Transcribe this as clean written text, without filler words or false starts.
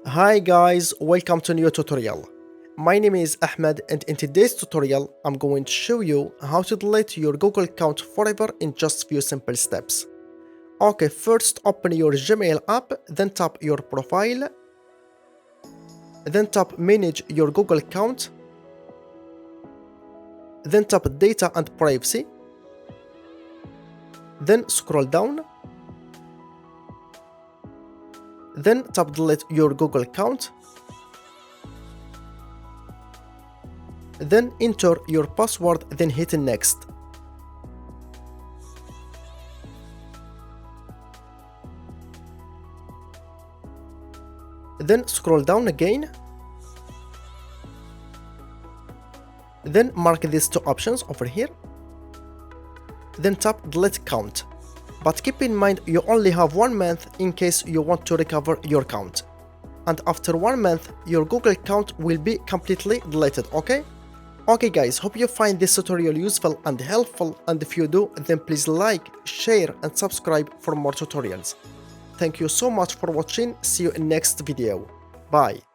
Hi guys, welcome to new tutorial. My name is Ahmed and in today's tutorial I'm going to show you how to delete your Google account forever in just few simple steps. Okay, first open your Gmail app, then tap your profile, then tap manage your Google account, then tap data and privacy, then scroll down, then tap delete your Google account, then enter your password, then hit next. Then scroll down again, then mark these two options over here, then tap delete account. But keep in mind you only have 1 month in case you want to recover your account. And after 1 month your Google account will be completely deleted, okay? Okay guys, hope you find this tutorial useful and helpful, and if you do, then please like, share and subscribe for more tutorials. Thank you so much for watching, see you in next video. Bye.